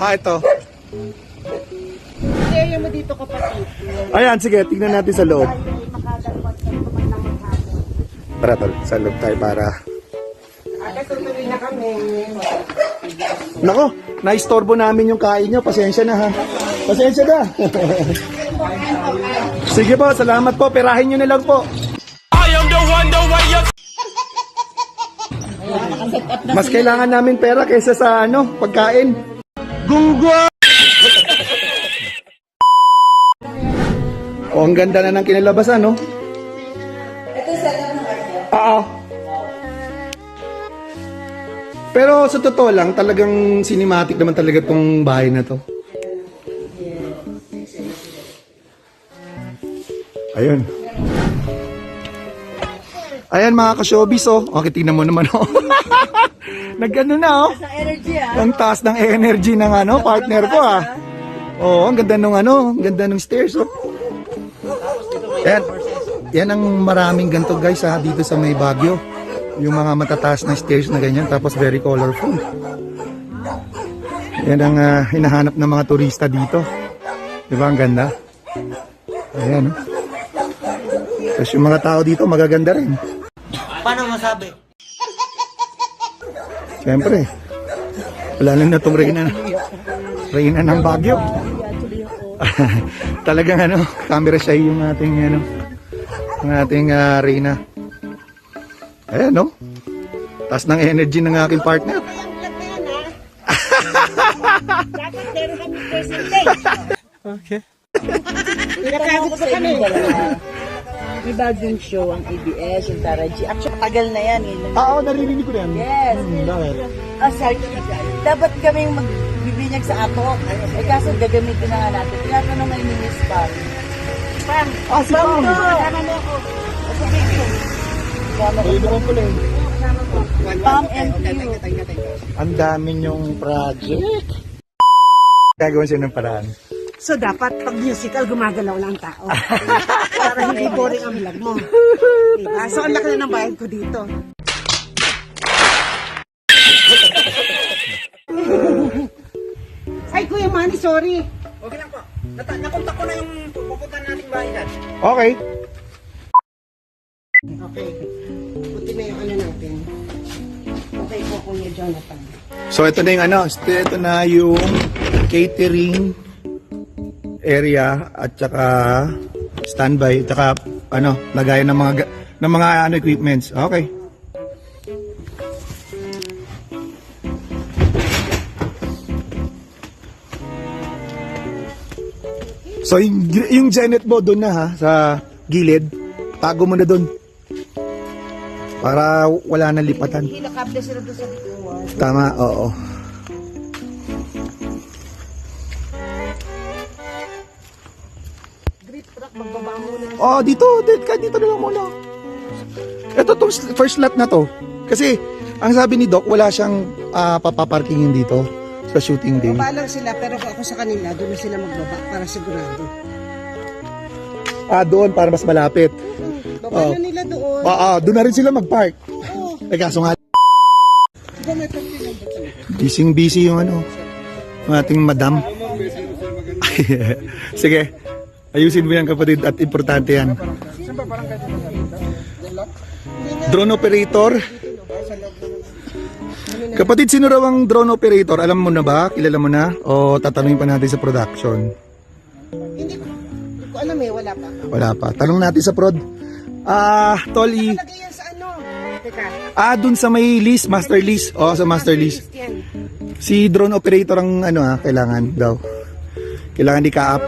Ito. Area mo dito kapatid. Ayan, sige, tingnan natin sa loob. Tara, tol, sa loob tayo para... Tutuloy na kami. Nako, naistorbo namin yung kain nyo. Pasensya na ha. Pasensya na. Sige po, salamat po. Perahin nyo na lang po. Mas kailangan namin pera kaysa sa pagkain. Gunggwa! Oh, ang ganda na ng kinalabasan, no? Ito sa Oo. Pero sa totoo lang, talagang cinematic naman talaga tong bahay na to. Ayun. Ayan mga ka-showbiz, oh. Okay, tingnan mo naman, oh. Nagano na, oh. Sa energy Ang taas ng energy ng partner ko, ah. Oo, ang ganda nung ang ganda ng stairs, oh. Yan ang maraming ganito, guys, ha, dito sa may Baguio. Yung mga matataas na stairs na ganyan, tapos very colorful. Yan ang hinahanap ng mga turista dito. Diba, ang ganda? Ayan, oh. Tapos yung mga tao dito, magaganda rin. Paano masabi? Siyempre, wala na itong Reyna ng Baguio. Talagang camera shy yung ating Reyna. Ayan, no? Taas ng energy ng aking partner. Dapat meron kami percentage. Okay. Pinakagot pa kami. May bagong show ang ABS, yung Tara G. Actually, tagal na yan. Oo, naririnig ko yan. Yes. Bakit? Sorry. Dapat kaming magbibinyag sa ato. Kaso gagamitin na nga natin. Tinatanong ngayon ni Miss Pam. Pam! Si Pam! Kasama mo ako. Sa video. Naman pala eh. Pam and you. Ang dami niyong project. Gagawin siya ng paraan. So, dapat pag musical, gumagalaw lang tao. Para hindi boring ang vlog mo. Diba? So, ang laki na ng bayad ko dito. Ay, Kuya Manny, sorry. Okay lang po. Napunta ko na yung pupunta nating bayan. Okay. Okay. Puti na yung natin. Okay po, Kuya Jonathan. So, ito na yung ito na yung catering area at saka standby at saka lagayan ng mga equipments. Okay. So yung Janet mo doon na ha sa gilid, tago mo na doon. Para wala nang lipatan. Nakable sila doon sa bituan. Tama, oo. Magbaba muna. Oh, dito na lang muna. Ito tong first lot na to. Kasi ang sabi ni Doc, wala siyang papaparkingin dito sa shooting day. Baba lang sila, pero kung ako sa kanila, doon na sila magbaba para sigurado. Doon para mas malapit. Baba na nila doon. Doon na rin sila mag-park. Eh kaso nga, Diba may parking lang doon? busy yung yung ating madam. Sige, ayusin mo yan kapatid at importante yan. Drone operator. Kapatid, sino raw ang drone operator? Alam mo na ba? Kilala mo na? O tatanungin pa natin sa production? Hindi ko alam wala pa. Wala pa. Tanong natin sa prod. Tolly. Nakalagay yan sa Teka. Dun sa may list, master list. Sa master list. Yan. Si drone operator ang kailangan daw. Kailangan di ka-up.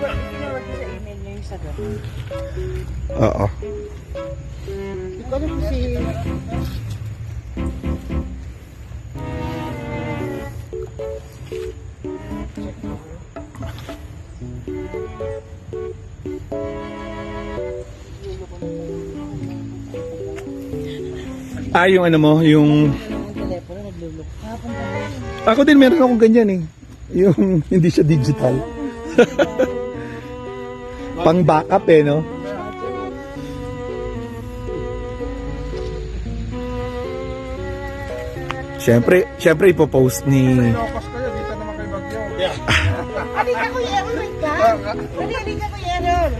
Oo. Hindi ko alam kung si... Yung yung... Ako din meron akong ganyan eh. Yung hindi siya digital. Pang backup no? Siyempre ipopost ni... Ilocos kayo, dito naman kay Bagyo. Halili ka ba yan, Ron?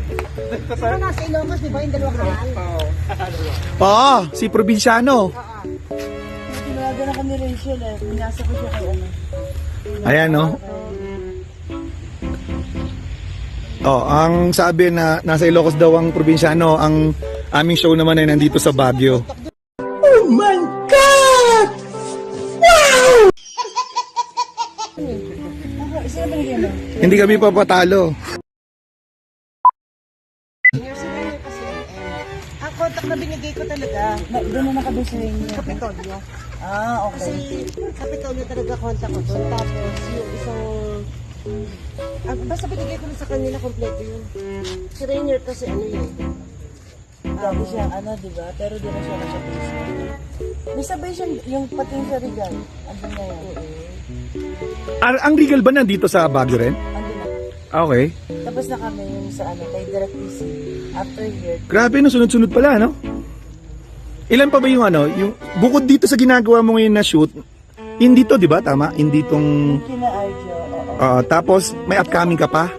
Ano nasa Ilocos, di ba? Yung dalawang mahal. Oo, si probinsyano. Tinawagan ako ni Rachel eh. Pinasa ko siya kay ano. Ayan, no? Oh, ang sabi na nasa Ilocos daw ang probinsyano, ang aming show naman ay nandito sa Baguio. Oh my God! Sino ba nagyan mo? Hindi kami papatalo. Ang contact na binigay ko talaga, Doon na nakabay sa inyo. Kapitolyo. Ah, Kasi okay. Kapitolyo talaga contact ko doon. Tapos yung isang... basta binigay ko na sa kanila, kompleto yun. Si Rainier kasi ano yun. Dami siya, ano, di ba? Pero di na siya nasa Facebook. May sabay siya, yung pati yung sa Regal. Andun na yan. Ang Regal ba nandito sa Baguio rin? Andun na. Okay. Tapos na kami yung sa ano, kay Direct PC. After here, Grabe, no? Sunod-sunod pala, no? Ilan pa ba yung ano? Yung, bukod dito sa ginagawa mo ngayon na shoot, hindi to, di ba? Tama? Hindi tong... kina Arjo, oo. Tapos, may upcoming ka pa?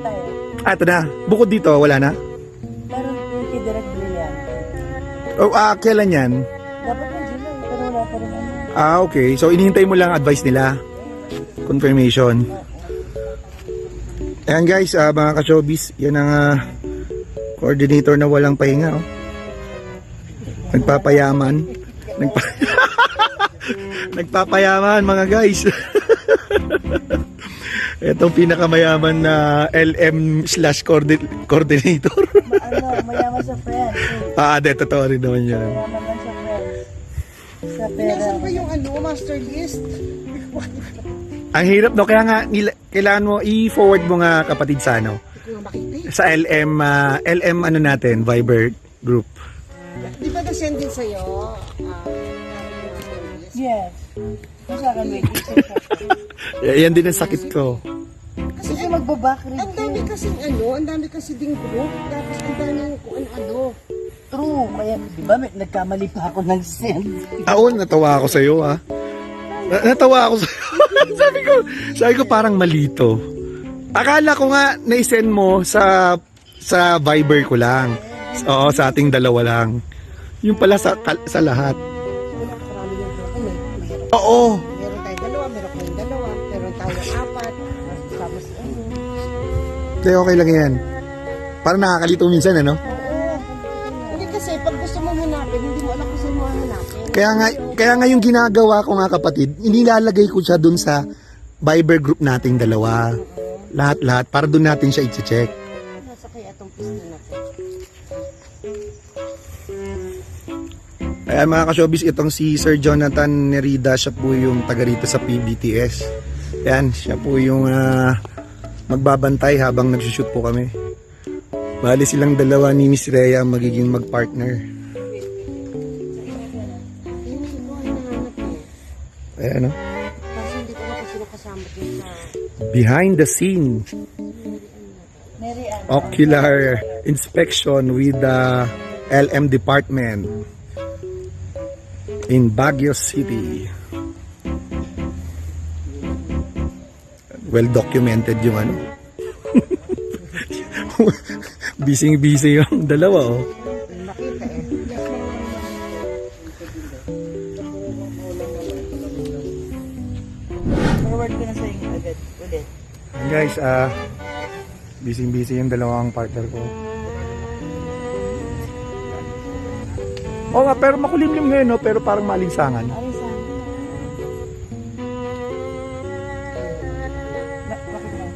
Tayo. Ito na. Bukod dito, wala na? Meron yung kay Direct Brillante. Kailan yan? Dapat na July, pero wala pa rin ano. Okay. So, inihintay mo lang advice nila. Confirmation. Ayan guys, mga ka-showbiz, yan ang coordinator na walang pahinga. Oh. Nagpapayaman. Nagpapayaman mga guys. Itong pinakamayaman na LM/coordinator. Mayaman sa friends. Totoo rin naman yan. Mayaman lang sa friends. Sa pera. Nasaan ba yung ano, master list? Ang hirap, no? Kaya nga, kailangan mo, i-forward mo nga kapatid sa ano. Hindi ko nga makita eh. Sa LM ano natin, Viber group. Di ba na-send din sa'yo? Master list? Yes. Sa akin, wait. Yan din ang sakit ko. Kasi magbaback rin. Ang dami kasing ano, ang dami kasi ding group. Tapos ang dami kung ano-ano. True. Kaya, di ba, nagkamali pa ako ng send. Natawa ako sa iyo, ha. Natawa ako sa sabi ko parang malito. Akala ko nga na-send mo sa Viber ko lang. Oo, sa ating dalawa lang. Yung pala sa lahat. Marami yung group. Meron Oo. tayong dalawa, meron kayong dalawa, meron tayong apat. Tapos ano. Kaya okay lang yan. Parang nakakalito minsan, ano? Hindi kasi pag gusto mo hanapin, hindi mo alam kung saan mo hanapin. Kaya nga yung ginagawa ko nga kapatid, inilalagay ko siya dun sa Viber group nating dalawa. Lahat-lahat, para dun natin siya i-check. Nasa kaya itong pisto na to. Kaya mga ka-showbiz, itong si Sir Jonathan Nerida, siya po yung taga rito sa PBTS. Yan, siya po yung magbabantay habang nagsushoot po kami. Bali silang dalawa ni Miss Rhea magiging mag-partner. Hindi ko hinahanap eh. Ayan, no? Kasi hindi ko na kung sino kasama din sa... Behind the scene, Mary Ann. ocular inspection with the LM department in Baguio City. Well documented yung ano. Busy yung dalawa, oh. Nakita eh. Forward ko na sa inyo agad. Ulit. And guys, busy yung dalawang partner ko. Oo nga, pero makulimlim ngayon, no? Pero parang malinsangan. Ano sa bakit lang?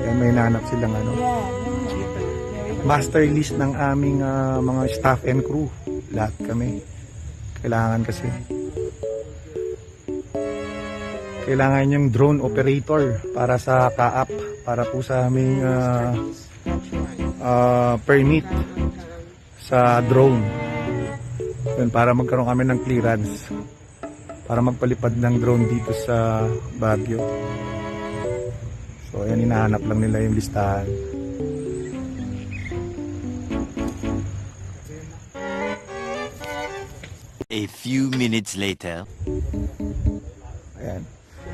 Ayan, may nanap silang ano. Master list ng aming mga staff and crew. Lahat kami. Kailangan kasi. Kailangan yung drone operator para sa ka-up. Para po sa aming permit sa drone. Yun, para magkaroon kami ng clearance. Para magpalipad ng drone dito sa Baguio. So, ayan, hinahanap lang nila yung listahan. A few minutes later. Ayan.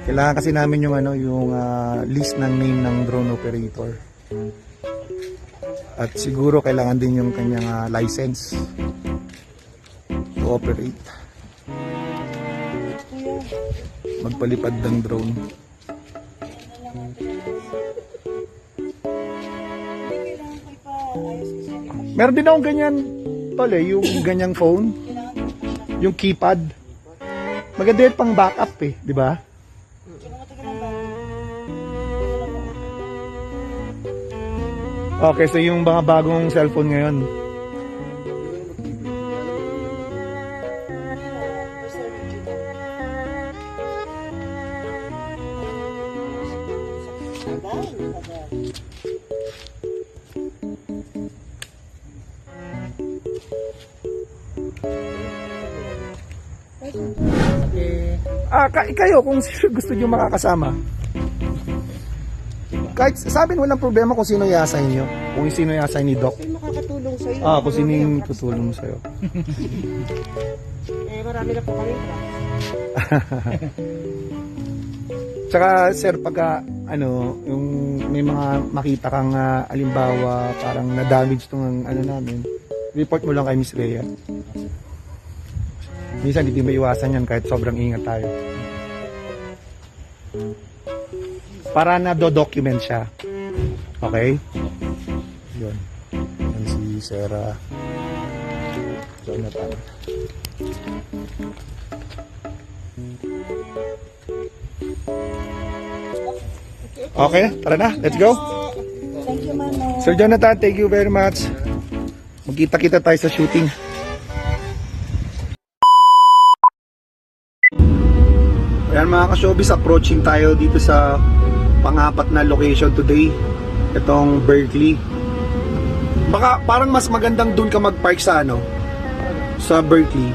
Kailangan kasi namin yung list ng name ng drone operator. At siguro kailangan din yung kanyang license to operate. Magpalipad ng drone. Meron din akong ganyan, tol yung ganyang phone. Yung keypad. Maganda yun pang backup di ba? Okay, so yung mga bagong cellphone ngayon. Kayo kung sino gusto nyo makakasama. Kahit sa amin walang problema kung sino i-assign nyo. Kung sino i-assign ni Doc. Sino makakatulong sa'yo? Kung sino yung tutulong sa'yo. Marami na po kami trucks. Tsaka sir, pagka yung may mga makita kang alimbawa parang na-damage tong namin, report mo lang kay Miss Rhea. Minsan hindi maiwasan yan kahit sobrang ingat tayo. Para na-document siya. Okay? Yun. Yan si Sarah Jonathan. Okay, tara na. Let's go. Thank you, Mano. Sir Jonathan, thank you very much. Magkita-kita tayo sa shooting. Ayan mga ka-showbiz, approaching tayo dito sa pang-apat na location today. Itong Berkeley. Baka parang mas magandang dun ka mag-park sa sa Berkeley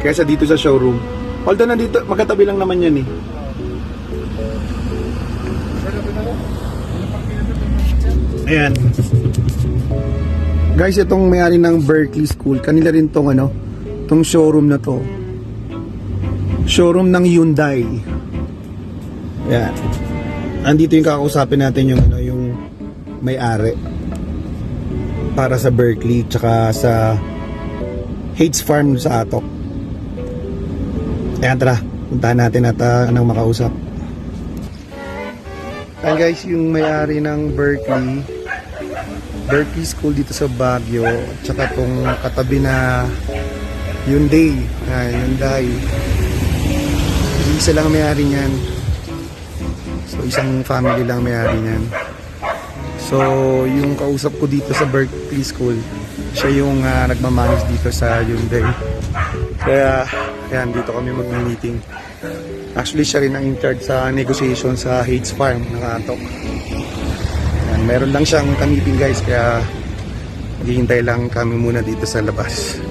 kaysa dito sa showroom. Although nandito, magkatabi lang naman yan Ayan. Guys, itong may-ari ng Berkeley School, kanila rin tong tong showroom na to. Showroom ng Hyundai. Ayan. Andito yung kakausapin natin yung may-ari para sa Berkeley tsaka sa Hates Farm sa Atok. Ayan, tara. Puntahan natin at makausap. Ayan guys, yung may-ari ng Berkeley School dito sa Baguio, tsaka tong katabi na Hyundai. Hyundai. Isa lang may-ari niyan. So isang family lang may-ari niyan. So yung kausap ko dito sa Berkeley School, siya yung nagmamanage dito sa Hyundai. Kaya ayan, dito kami mag-meeting. Actually siya rin ang in charge sa negotiation sa Hates Farm ng Atok. Ayan, meron lang siyang ka-meeting guys, kaya maghihintay lang kami muna dito sa labas.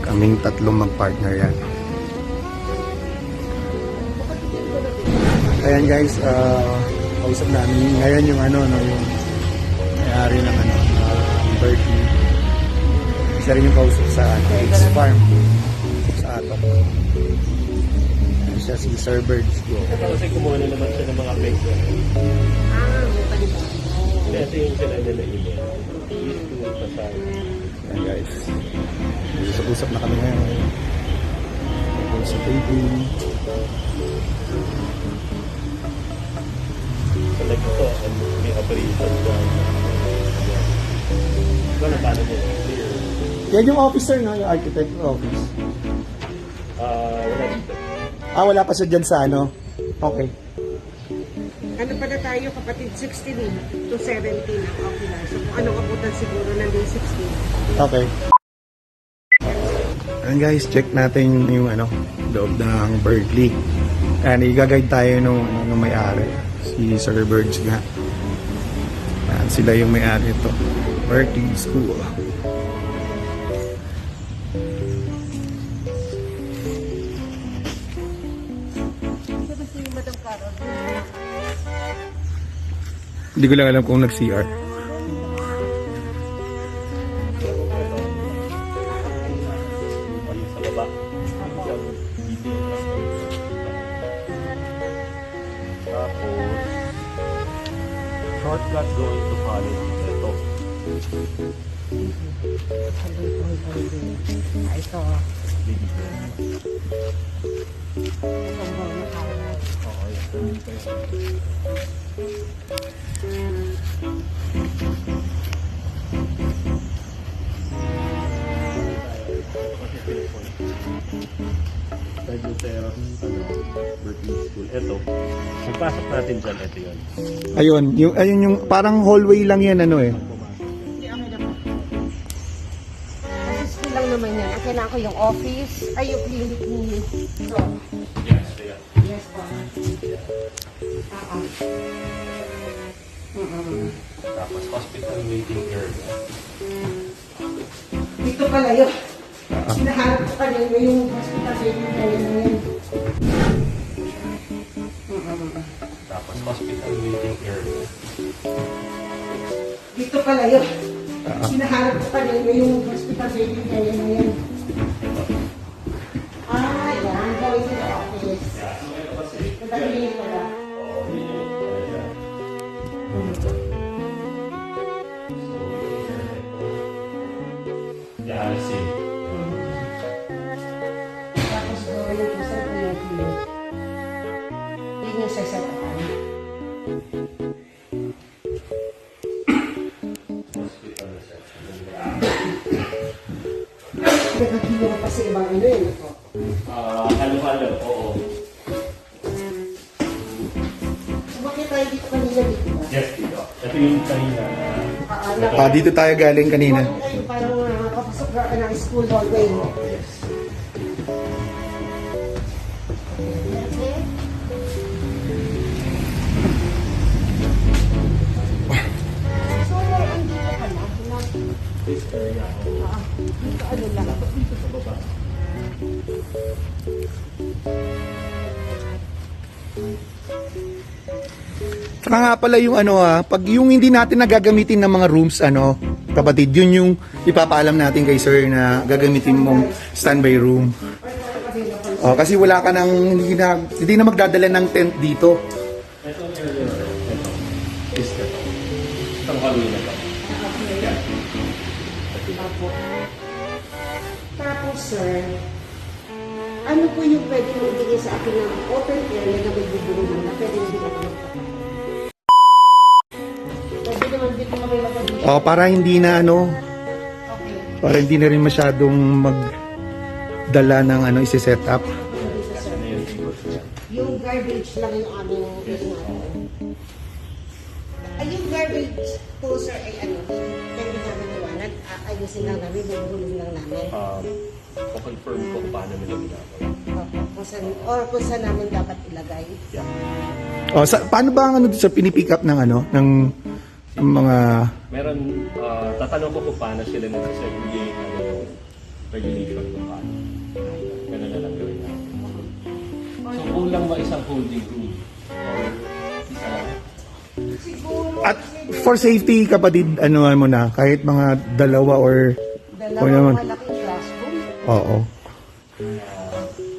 Kaming tatlong mag-partner yan. Ayan guys, kausap namin ngayon yung yung may-ari ng Berkeley. Isa rin yung kausap sa Hates Farm sa Atok. Ayan siya, si Sir Birds. Kasi kumuha na naman siya ng mga picture. Hindi, ito yung sila nila email. Ayan guys, usap-usap na kami ngayon. Sa taping. Like ito, may operation dyan. Ano, paano mo? Yan yung officer, no? Yung architect office. Wala dito. Wala pa siya dyan sa Okay. Ano pa na tayo kapatid, 16 to 17 ang okay na. So kung ano kaputan siguro ng day 16. Okay. Ayan guys, check natin yung loob ng Berkeley. Ayan, i-guide tayo nung may-ari. Si Sir Birds nga. Ayan, sila yung may-ari ito. Berkeley School. Hindi ko lang alam kung nag-CR. Sa baba. shortcut going to college. Ito. Ito. Itong bawang na kalat. Taguteros, Berkeley School. Ito. Pagpasok natin dyan, ito yun. Ayun yung parang hallway lang yan ano eh. Kasi school lang naman yan. Ang kailangan ko yung office, ay yung clinic ni. So, Yes, yeah. yes po. Tapos hospital waiting area. Dito pala yun. Sinaharap ko kanina yung hospital waiting area na yan. Tapos hospital waiting area. Dito pala yun. Sinaharap ko kanina yung hospital waiting area na yan. Ah, yan. Going to the office. Madali pala. Yeah, I see. Tapos going to sa clinic. Yun yung sasarapan. Hospital reception. Nagkakilo ko pa sa ibang ano yun. Halo-halo, oo. Sumakit tayo dito kanina dito ba? Yes, dito. Ito yung kanina na Dito tayo galing kanina. Ay, parang papasok ka ng school hallway mo. yes. So, andito ka na. This area. Dito ano lang. Dito sa baba. Saka nga pala yung pag yung hindi natin nagagamitin ng mga rooms, kapatid, yun yung ipapaalam natin kay sir na gagamitin mong standby room. Kasi wala ka nang, hindi na magdadala ng tent dito. Ito ang area na ito. Is ito. Itong hallway na ito. Tapos, sir, ano po yung pwede mong bigay sa akin ng open area na may bubulong na pwede hindi ka magpapagod? Pwede naman dito kami magpapagod. Para hindi na Okay. para hindi na rin masyadong magdala ng isi-set up. Dito, sir. Ano yung tables niya? Yung garbage lang yung aming ingatan. Ay, yung garbage po, sir, ay pwede namin iwanan. Ayusin lang namin, bubulong lang namin. Confirm ko kung paano nila ginagawa. Kung saan namin dapat ilagay. Yeah. Paano ba ang sa pinipick up ng ng mga Meron, tatanong ko kung paano sila nagsisegregate yung regulation kung paano. Ganun na lang gawin natin. So, kulang ba isang holding room? Or isa lang? Siguro, at for safety kapatid mo na kahit mga dalawa or dalawang malaking classroom. oo.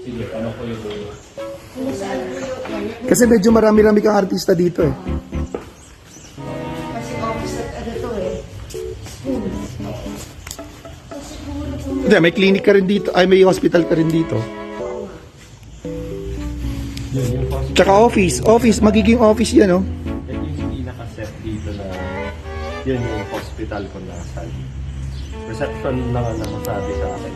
Sige, tanong ko yung room. Kung saan po yung Kasi medyo marami-rami kang artista dito eh. kasi office at to school. So siguro kung Hindi, may clinic ka rin dito, ay may hospital ka rin dito. oo nga. Yun, yung hospital. Tsaka office, magiging office yan, oh. Yan yung hindi nakaset dito na yun yung hospital kung nasaan. Reception lang ang nakasabi sa akin.